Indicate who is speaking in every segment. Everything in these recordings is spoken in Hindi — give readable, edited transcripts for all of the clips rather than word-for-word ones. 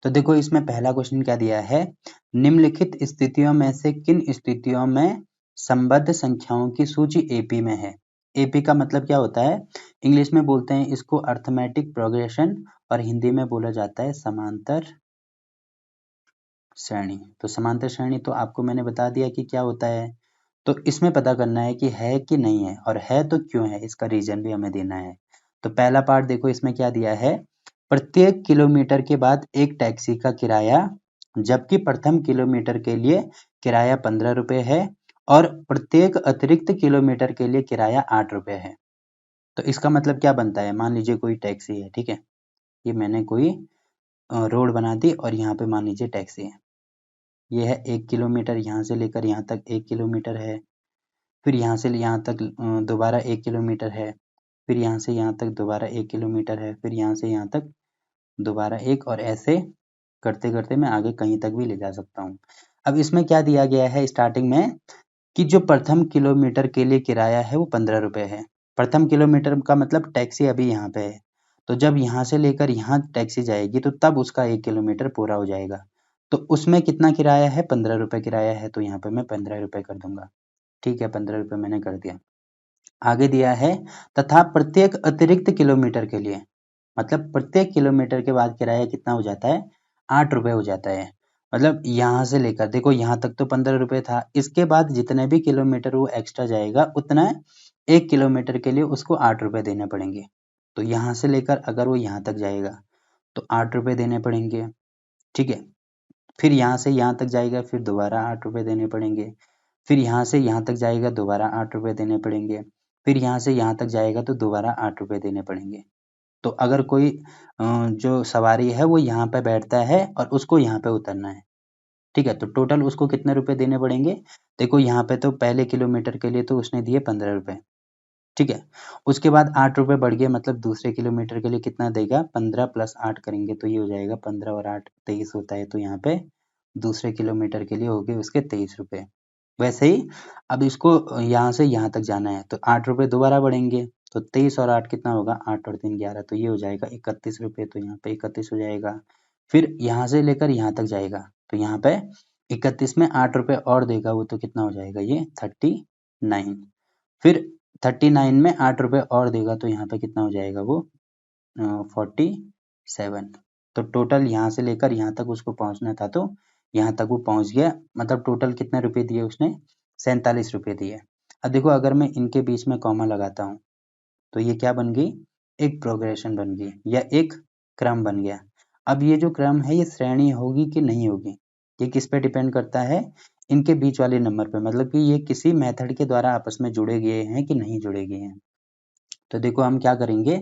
Speaker 1: तो देखो इसमें पहला क्वेश्चन क्या दिया है, निम्नलिखित स्थितियों में से किन स्थितियों में संबद्ध संख्याओं की सूची एपी में है। एपी का मतलब क्या होता है, इंग्लिश में बोलते हैं इसको अर्थमेटिक प्रोग्रेशन और हिंदी में बोला जाता है समांतर श्रेणी। तो समांतर श्रेणी तो आपको मैंने बता दिया कि क्या होता है। तो इसमें पता करना है कि है कि नहीं है, और है तो क्यों है, इसका रीजन भी हमें देना है। तो पहला पार्ट देखो इसमें क्या दिया है, प्रत्येक किलोमीटर के बाद एक टैक्सी का किराया, जबकि प्रथम किलोमीटर के लिए किराया 15 रुपये है और प्रत्येक अतिरिक्त किलोमीटर के लिए किराया 8 रुपये है। तो इसका मतलब क्या बनता है, मान लीजिए कोई टैक्सी है, ठीक है, ये मैंने कोई रोड बना दी और यहाँ पे मान लीजिए टैक्सी है, ये है 1 किलोमीटर, यहाँ से लेकर यहाँ तक 1 किलोमीटर है, फिर यहाँ से यहाँ तक दोबारा 1 किलोमीटर है, फिर यहाँ से यहाँ तक दोबारा 1 किलोमीटर है, फिर यहाँ से यहाँ तक दोबारा 1, और ऐसे करते करते मैं आगे कहीं तक भी ले जा सकता हूँ। अब इसमें क्या दिया गया है स्टार्टिंग में कि जो प्रथम किलोमीटर के लिए किराया है वो 15 रुपये है। प्रथम किलोमीटर का मतलब टैक्सी अभी यहाँ पे है, तो जब यहाँ से लेकर यहाँ टैक्सी जाएगी तो तब उसका 1 किलोमीटर पूरा हो जाएगा। तो उसमें कितना किराया है, 15 रुपये किराया है, तो यहाँ पे मैं 15 रुपये कर दूंगा। ठीक है, 15 रुपये मैंने कर दिया। आगे दिया है तथा प्रत्येक अतिरिक्त किलोमीटर के लिए, मतलब प्रत्येक किलोमीटर के बाद किराया कितना हो जाता है, 8 रुपये हो जाता है। मतलब यहाँ से लेकर देखो यहाँ तक तो 15 रुपये था, इसके बाद जितने भी किलोमीटर वो एक्स्ट्रा जाएगा उतना 1 किलोमीटर के लिए उसको 8 रुपये देने पड़ेंगे। तो यहाँ से लेकर अगर वो यहाँ तक जाएगा तो 8 रुपये देने पड़ेंगे, ठीक है। फिर यहाँ से यहाँ तक जाएगा, फिर दोबारा 8 रुपये देने पड़ेंगे, फिर यहाँ से यहाँ तक जाएगा दोबारा 8 रुपये देने पड़ेंगे, फिर यहाँ से यहाँ तक जाएगा तो दोबारा 8 रुपये देने पड़ेंगे। तो अगर कोई जो सवारी है वो यहाँ पे बैठता है और उसको यहाँ पे उतरना है, ठीक है, तो टोटल उसको कितने रुपए देने पड़ेंगे। देखो यहाँ पे तो पहले किलोमीटर के लिए तो उसने दिए 15 रुपये, ठीक है, उसके बाद 8 रुपये बढ़ गए, मतलब दूसरे किलोमीटर के लिए कितना देगा, 15 प्लस 8 करेंगे तो ये हो जाएगा 15 और 8 23 होता है, तो यहाँ पे दूसरे किलोमीटर के लिए हो गए उसके 23 रुपये। वैसे ही अब इसको यहाँ से यहाँ तक जाना है तो 8 रुपये दोबारा बढ़ेंगे, तो 23 और 8 कितना होगा, 8 और 3 11, तो ये हो जाएगा 31 रुपये, तो यहाँ पे 31 हो जाएगा। फिर यहाँ से लेकर यहाँ तक जाएगा तो यहाँ पे 31 में 8 रुपये और देगा वो, तो कितना हो जाएगा ये 39। फिर 39 में 8 रुपये और देगा तो यहाँ पे कितना हो जाएगा वो 47। तो टोटल यहाँ से लेकर यहाँ तक उसको पहुँचना था तो यहाँ तक वो पहुँच गया, मतलब टोटल कितने रुपए दिए उसने, 47 रुपये दिए। अब देखो अगर मैं इनके बीच में कॉमा लगाता हूँ तो ये क्या बन गई, एक प्रोग्रेशन बन गई या एक क्रम बन गया। अब ये जो क्रम है ये श्रेणी होगी कि नहीं होगी, ये किस पे डिपेंड करता है, इनके बीच वाले नंबर पे, मतलब कि ये किसी मेथड के द्वारा आपस में जुड़े गए हैं कि नहीं जुड़े गए हैं। तो देखो हम क्या करेंगे,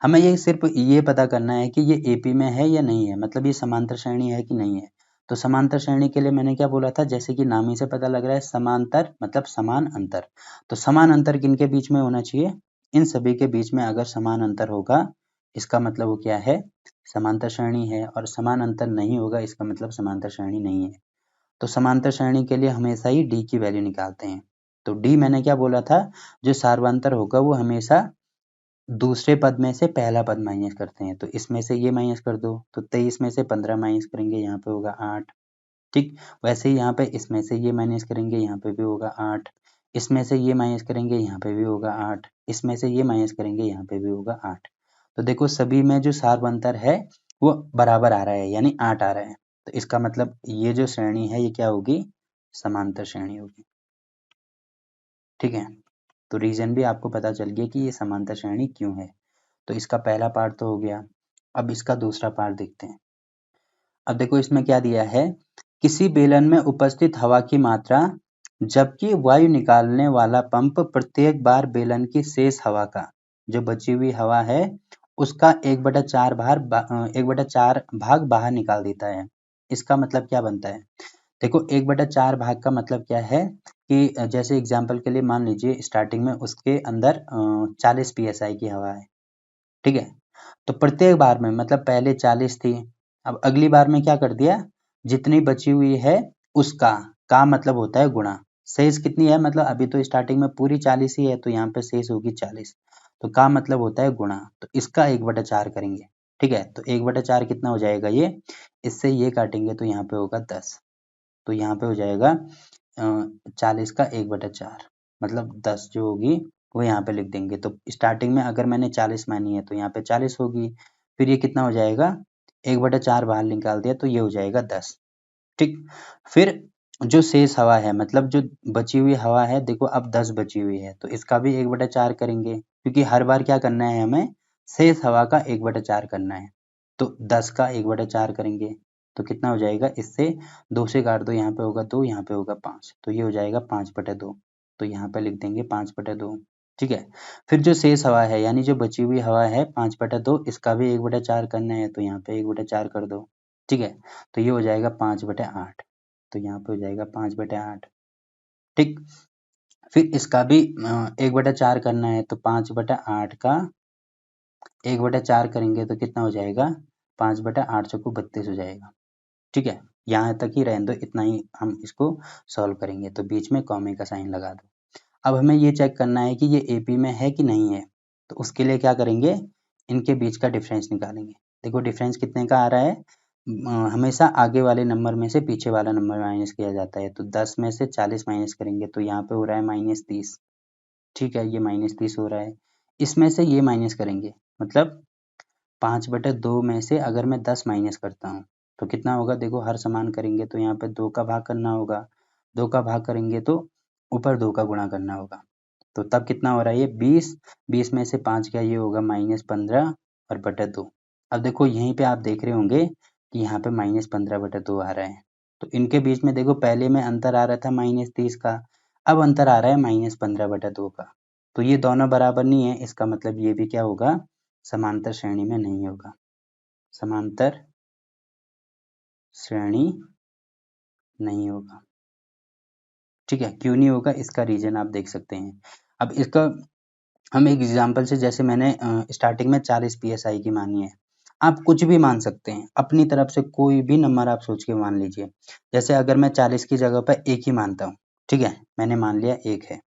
Speaker 1: हमें ये सिर्फ ये पता करना है कि ये एपी में है या नहीं है, मतलब ये समांतर श्रेणी है कि नहीं है। तो समांतर श्रेणी के लिए मैंने क्या बोला था, जैसे कि नाम ही से पता लग रहा है समांतर मतलब समान अंतर। तो समान अंतर किनके बीच में होना चाहिए, इन सभी के बीच में अगर समान अंतर होगा इसका मतलब वो क्या है, समांतर श्रेणी है, और समान अंतर नहीं होगा इसका मतलब समांतर श्रेणी नहीं है। तो समांतर श्रेणी के लिए हमेशा ही डी की वैल्यू निकालते हैं। तो डी मैंने क्या बोला था, जो सार्वंतर होगा वो हमेशा दूसरे पद में से पहला पद माइनस करते हैं। तो इसमें से ये माइनस कर दो तो 23 में से 15 माइनस करेंगे, यहाँ पे होगा 8, ठीक। वैसे ही यहाँ पे इसमें से ये माइनस करेंगे, यहाँ पे भी होगा 8, इसमें से ये माइनस करेंगे, यहाँ पे भी होगा 8, इसमें से ये माइनस करेंगे, यहाँ पे भी होगा 8। तो देखो सभी में जो सार्वंतर है वो बराबर आ रहा है, यानी 8 आ रहा है। तो इसका मतलब ये जो श्रेणी है ये क्या होगी, समांतर श्रेणी होगी, ठीक है। तो रीजन भी आपको पता चल गया कि ये समांतर श्रेणी क्यों है। तो इसका पहला पार्ट तो हो गया। अब इसका दूसरा पार्ट देखते हैं। अब देखो इसमें क्या दिया है, किसी बेलन में उपस्थित हवा की मात्रा जबकि वायु निकालने वाला पंप प्रत्येक बार बेलन की शेष हवा का, जो बची हुई हवा है उसका 1/4 भाग बाहर निकाल देता है। इसका मतलब क्या बनता है, देखो 1/4 भाग का मतलब क्या है कि जैसे एग्जाम्पल के लिए मान लीजिए स्टार्टिंग में उसके अंदर 40 psi की हवा है, ठीक है। तो प्रत्येक बार में मतलब पहले 40 थी, अब अगली बार में क्या कर दिया, जितनी बची हुई है उसका का मतलब होता है गुणा, शेष कितनी है, मतलब अभी तो स्टार्टिंग में पूरी 40 ही है तो यहाँ पे शेष होगी 40, तो का मतलब होता है गुणा, तो इसका 1/4 करेंगे। ठीक है, तो 1/4 कितना हो जाएगा ये, इससे ये काटेंगे तो यहाँ पे होगा 10, तो यहाँ पे हो जाएगा 40 का 1/4, मतलब 10 जो होगी वो यहाँ पे लिख देंगे। तो स्टार्टिंग में अगर मैंने 40 मानी है तो यहाँ पे 40 होगी, फिर ये कितना हो जाएगा, 1/4 बाहर निकाल दिया तो ये हो जाएगा 10। ठीक, फिर जो शेष हवा है, मतलब जो बची हुई हवा है, देखो अब 10 बची हुई है तो इसका भी 1/4 करेंगे, क्योंकि हर बार क्या करना है हमें, शेष हवा का 1/4 करना है। तो 10 का 1/4 करेंगे तो कितना हो जाएगा, इससे 2 से काट दो, यहाँ पे होगा 2, यहाँ पे होगा 5, तो ये हो जाएगा 5/2, तो यहाँ पे लिख देंगे 5/2। ठीक है, फिर जो शेष हवा है यानी जो बची हुई हवा है 5/2, इसका भी 1/4 करना है तो यहाँ पे 1/4 कर दो। ठीक है, तो ये हो जाएगा 5/8, तो यहाँ पे हो जाएगा 5/8। ठीक, फिर इसका भी 1/4 करना है तो 5/8 का 1/4 करेंगे तो कितना हो जाएगा, 5/8 चौको 32 हो जाएगा। ठीक है, यहाँ तक ही रहने दो, इतना ही हम इसको सॉल्व करेंगे, तो बीच में कॉमे का साइन लगा दो। अब हमें ये चेक करना है कि ये एपी में है कि नहीं है, तो उसके लिए क्या करेंगे, इनके बीच का डिफरेंस निकालेंगे। देखो डिफरेंस कितने का आ रहा है, हमेशा आगे वाले नंबर में से पीछे वाला नंबर माइनस किया जाता है, तो 10 में से 40 माइनस करेंगे तो यहाँ पे हो रहा है -30। ठीक है, ये -30 हो रहा है, इसमें से ये माइनस करेंगे, मतलब 5/2 में से अगर मैं 10 माइनस करता हूँ तो कितना होगा, देखो हर समान करेंगे तो यहाँ पे 2 का भाग करना होगा, 2 का भाग करेंगे तो ऊपर 2 का गुणा करना होगा, तो तब कितना हो रहा है ये 20, 20 में से 5 का ये होगा -15 और बटा 2। अब देखो यहीं पे आप देख रहे होंगे कि यहाँ पे -15/2 आ रहा है, तो इनके बीच में देखो पहले में अंतर आ रहा था -30 का, अब अंतर आ रहा है -15/2 का, तो ये दोनों बराबर नहीं है, इसका मतलब ये भी क्या होगा, समांतर श्रेणी में नहीं होगा, समांतर श्रेणी नहीं होगा। ठीक है, क्यों नहीं होगा, इसका रीजन आप देख सकते हैं। अब इसका हम एक एग्जांपल से, जैसे मैंने स्टार्टिंग में 40 psi की मानी है, आप कुछ भी मान सकते हैं अपनी तरफ से, कोई भी नंबर आप सोच के मान लीजिए। जैसे अगर मैं 40 की जगह पर 1 ही मानता हूँ, ठीक है, मैंने मान लिया 1 है,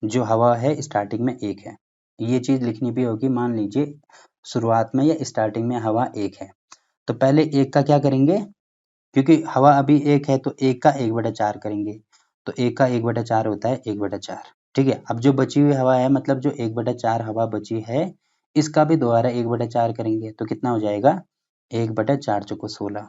Speaker 1: जो हवा है स्टार्टिंग में 1 है, ये चीज लिखनी भी होगी, मान लीजिए शुरुआत में या स्टार्टिंग में हवा 1 है, तो पहले 1 का क्या करेंगे, क्योंकि हवा अभी 1 है तो 1 का 1/4 करेंगे, तो 1 का 1/4 होता है 1/4। ठीक है, अब जो बची हुई हवा है, मतलब जो 1/4 हवा बची है, इसका भी दोबारा 1/4 करेंगे तो कितना हो जाएगा, 1/4 चौको 16,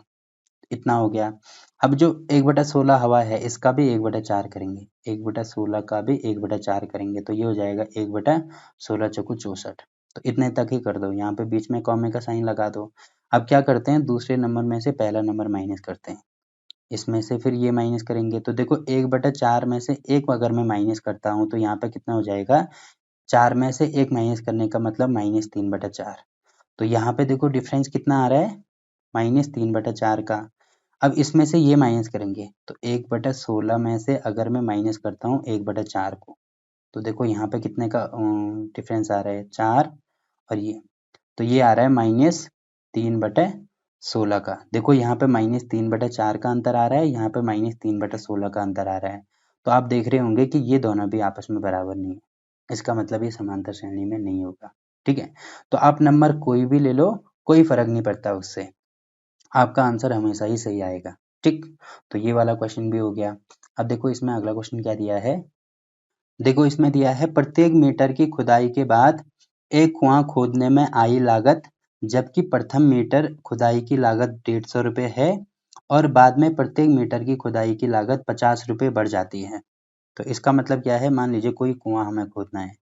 Speaker 1: इतना हो गया। अब जो 1/16 हवा है, इसका भी 1/4 करेंगे, 1/16 का भी 1/4 करेंगे तो ये हो जाएगा 1/16 चौको 64, तो इतने तक ही कर दो, यहाँ पे बीच में कॉमे का साइन लगा दो। अब क्या करते हैं, दूसरे नंबर में से पहला नंबर माइनस करते हैं, इसमें से फिर ये माइनस करेंगे, तो देखो 1/4 में से 1 अगर मैं माइनस करता हूँ तो यहाँ पे कितना हो जाएगा, 4 में से 1 माइनस करने का मतलब -3/4, तो यहाँ पे देखो डिफरेंस कितना आ रहा है, -3/4 का। अब इसमें से ये माइनस करेंगे तो 1/16 में से अगर मैं माइनस करता हूँ 1/4 को, तो देखो यहाँ पे कितने का डिफरेंस आ रहा है, 4, और ये, तो ये आ रहा है -3/16 का। देखो यहाँ पे -3/4 का अंतर आ रहा है, यहाँ पे -3/16 का अंतर आ रहा है, तो आप देख रहे होंगे कि ये दोनों भी आपस में बराबर नहीं है, इसका मतलब ये समांतर श्रेणी में नहीं होगा। ठीक है, तो आप नंबर कोई भी ले लो, कोई फर्क नहीं पड़ता उससे, आपका आंसर हमेशा ही सही आएगा। ठीक, तो ये वाला क्वेश्चन भी हो गया। अब देखो इसमें अगला क्वेश्चन क्या दिया है, देखो इसमें दिया है प्रत्येक मीटर की खुदाई के बाद एक कुआं खोदने में आई लागत, जबकि प्रथम मीटर खुदाई की लागत 150 रुपये है और बाद में प्रत्येक मीटर की खुदाई की लागत 50 रुपये बढ़ जाती है। तो इसका मतलब क्या है, मान लीजिए कोई कुआं हमें खोदना है,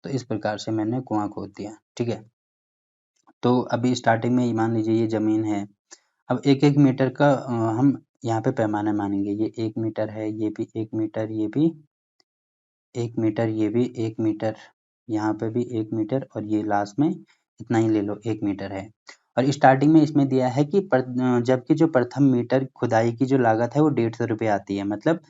Speaker 1: तो इस प्रकार से मैंने कुआं खोद दिया। ठीक है, तो अभी स्टार्टिंग में मान लीजिए ये जमीन है, अब एक एक मीटर का हम यहाँ पे पैमाना मानेंगे, ये 1 मीटर है, ये भी 1 मीटर, ये भी 1 मीटर, ये भी 1 मीटर, यहाँ पे भी 1 मीटर, और ये लास्ट में इतना ही ले लो 1 मीटर है। और स्टार्टिंग में इसमें दिया है कि जबकि जो प्रथम मीटर खुदाई की जो लागत है वो 150 रुपये आती है, मतलब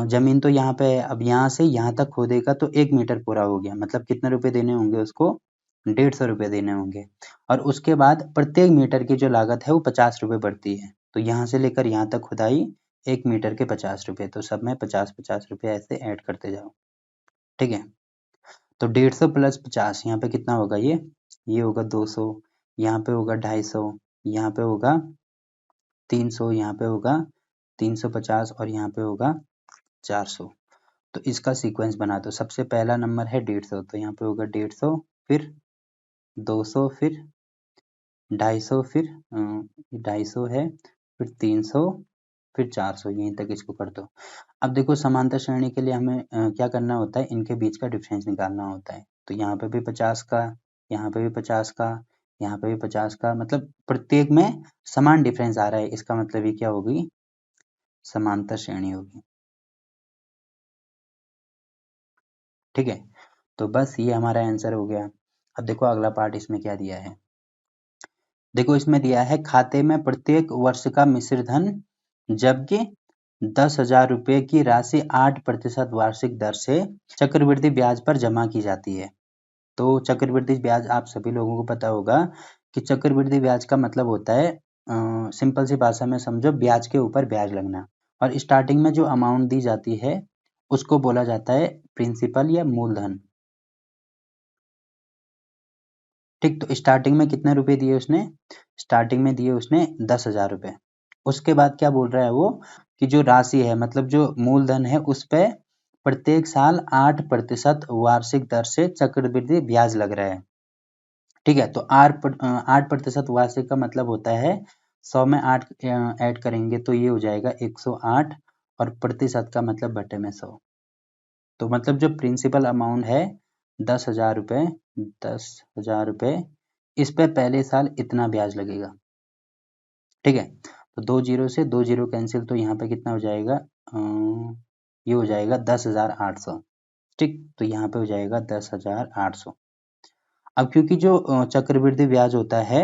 Speaker 1: जमीन तो यहाँ पे है, अब यहाँ से यहाँ तक खोदेगा तो 1 मीटर पूरा हो गया, मतलब कितने रुपए देने होंगे उसको, 150 रुपये देने होंगे, और उसके बाद प्रत्येक मीटर की जो लागत है वो 50 रुपये बढ़ती है, तो यहाँ से लेकर यहाँ तक खुदाई 1 मीटर के 50 रुपये, तो सब में 50-50 रुपये ऐसे ऐड करते जाओ। ठीक है, तो 150 प्लस 50 यहाँ पे कितना होगा, ये होगा 200, यहाँ पे होगा 250, यहाँ पे होगा 300, यहाँ पे होगा 350 और यहाँ पे होगा 400। तो इसका सीक्वेंस बना दो। सबसे पहला नंबर है 150, तो यहाँ पे होगा 150, फिर 200, फिर 250, फिर 250 है, फिर 300, फिर 400, यहीं तक इसको कर दो। अब देखो समांतर श्रेणी के लिए हमें क्या करना होता है, इनके बीच का डिफरेंस निकालना होता है। तो यहाँ पे भी 50 का, यहाँ पे भी 50 का, यहाँ पे भी 50 का, मतलब प्रत्येक में समान डिफरेंस आ रहा है। इसका मतलब ये क्या होगी, समांतर श्रेणी होगी। ठीक है, तो बस ये हमारा आंसर हो गया। अब देखो अगला पार्ट इसमें क्या दिया है। देखो इसमें दिया है खाते में प्रत्येक वर्ष का मिश्र धन जबकि 10,000 रुपए की राशि 8% वार्षिक दर से चक्रवृद्धि ब्याज पर जमा की जाती है। तो चक्रवृद्धि ब्याज आप सभी लोगों को पता होगा कि चक्रवृद्धि ब्याज का मतलब होता है, सिंपल सी भाषा में समझो, ब्याज के ऊपर ब्याज लगना। और स्टार्टिंग में जो अमाउंट दी जाती है उसको बोला जाता है प्रिंसिपल या मूलधन। ठीक, तो स्टार्टिंग में कितने रुपए दिए उसने, स्टार्टिंग में दिए उसने 10,000 रुपए। उसके बाद क्या बोल रहा है वो, कि जो राशि है मतलब जो मूलधन है उस पे प्रत्येक साल 8% वार्षिक दर से चक्रवृद्धि ब्याज लग रहा है। ठीक है, तो 8% वार्षिक का मतलब होता है 100 में 8 ऐड करेंगे तो ये हो जाएगा 108, और प्रतिशत का मतलब बटे में 100। तो मतलब जो प्रिंसिपल अमाउंट है 10,000 रुपये, 10,000 रुपये, इस पे पहले साल इतना ब्याज लगेगा। ठीक है, तो 2 जीरो से 2 जीरो कैंसिल, तो यहाँ पे कितना हो जाएगा, ये हो जाएगा 10,800। ठीक, तो यहाँ पे हो जाएगा 10,800। अब क्योंकि जो चक्रवृद्धि ब्याज होता है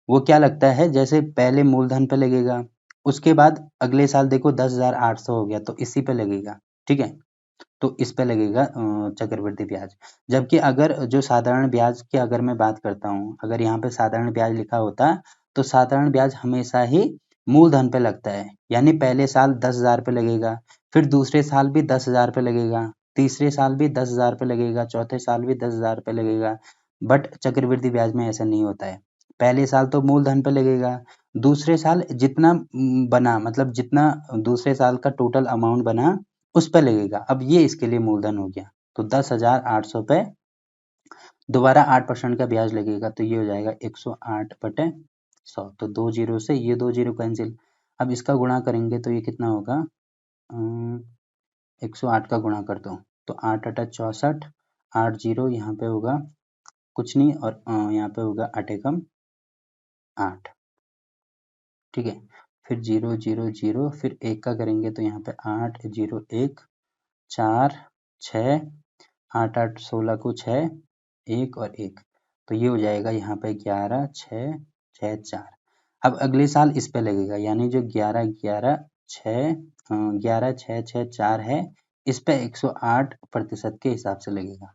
Speaker 1: वो क्या लगता है, जैसे पहले मूलधन पे लगेगा, उसके बाद अगले साल देखो 10,800 हो गया तो इसी पे लगेगा। ठीक है, तो इस पे लगेगा चक्रवृद्धि ब्याज। जबकि अगर जो साधारण ब्याज की अगर मैं बात करता हूँ, अगर यहाँ पे साधारण ब्याज लिखा होता तो साधारण ब्याज हमेशा ही मूलधन पे लगता है, यानी पहले साल 10,000 पे लगेगा, फिर दूसरे साल भी 10,000 पे लगेगा, तीसरे साल भी 10,000 पे लगेगा, चौथे साल भी 10,000 पे लगेगा। बट चक्रवृद्धि ब्याज में ऐसा नहीं होता है। पहले साल तो मूलधन पे लगेगा, दूसरे साल जितना बना, मतलब जितना दूसरे साल का टोटल अमाउंट बना उस पे लगेगा। अब ये इसके लिए मूलधन हो गया, तो 10,800 पे दोबारा 8% का ब्याज लगेगा, तो ये हो जाएगा 108 बटे 100। तो 2 जीरो से ये 2 जीरो कैंसिल। अब इसका गुणा करेंगे तो ये कितना होगा, 108 का गुणा कर दो तो 8 अटा 64, 8 जीरो यहाँ पे होगा कुछ नहीं, और यहाँ पे होगा 8 एकम 8। ठीक है, फिर 0 0 0, फिर 1 का करेंगे तो यहाँ पे 8 0 1 4 6, 8 8 16 को 6, 1 और 1, तो ये हो जाएगा यहाँ पे 11 6 6 4। अब अगले साल इस पे लगेगा, यानी जो 11 11 6 11 6 6 4 है, इस पे 108% के हिसाब से लगेगा।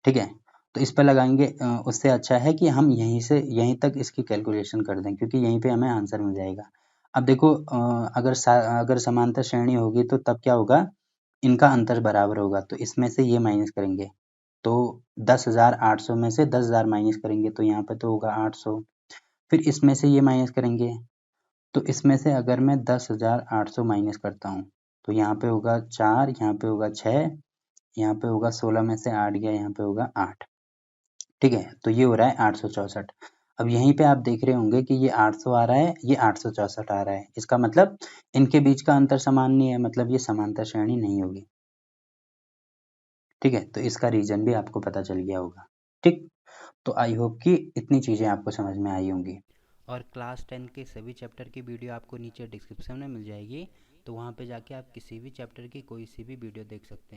Speaker 1: ठीक है, तो इस पे लगाएंगे, उससे अच्छा है कि हम यहीं से यहीं तक इसकी कैलकुलेशन कर दें, क्योंकि यहीं पे हमें आंसर मिल जाएगा। अब देखो अगर समांतर श्रेणी होगी तो तब क्या होगा, इनका अंतर बराबर होगा, तो इसमें से ये माइनस करेंगे, तो 10,800 में से 10,000 माइनस करेंगे तो यहाँ पे तो होगा 800। फिर इसमें से ये माइनस करेंगे, तो इसमें से अगर मैं 10,800 माइनस करता हूँ तो यहाँ पे होगा 4, यहाँ पे होगा 6, यहाँ पे होगा 16 में से 8 गया, यहाँ पे होगा 8। ठीक है, तो ये हो रहा है 864। अब यहीं पे आप देख रहे होंगे कि ये 800 आ रहा है, ये 864 आ रहा है। इसका मतलब इनके बीच का अंतर समान नहीं है, मतलब ये समांतर श्रेणी नहीं होगी। ठीक है, तो इसका रीजन भी आपको पता चल गया होगा। ठीक, तो आई होप कि इतनी चीज़ें आपको समझ में आई होंगी।
Speaker 2: और क्लास 10 के सभी चैप्टर की वीडियो आपको नीचे डिस्क्रिप्शन में मिल जाएगी, तो वहाँ पे जाके आप किसी भी चैप्टर की कोई सी भी वीडियो देख सकते हैं।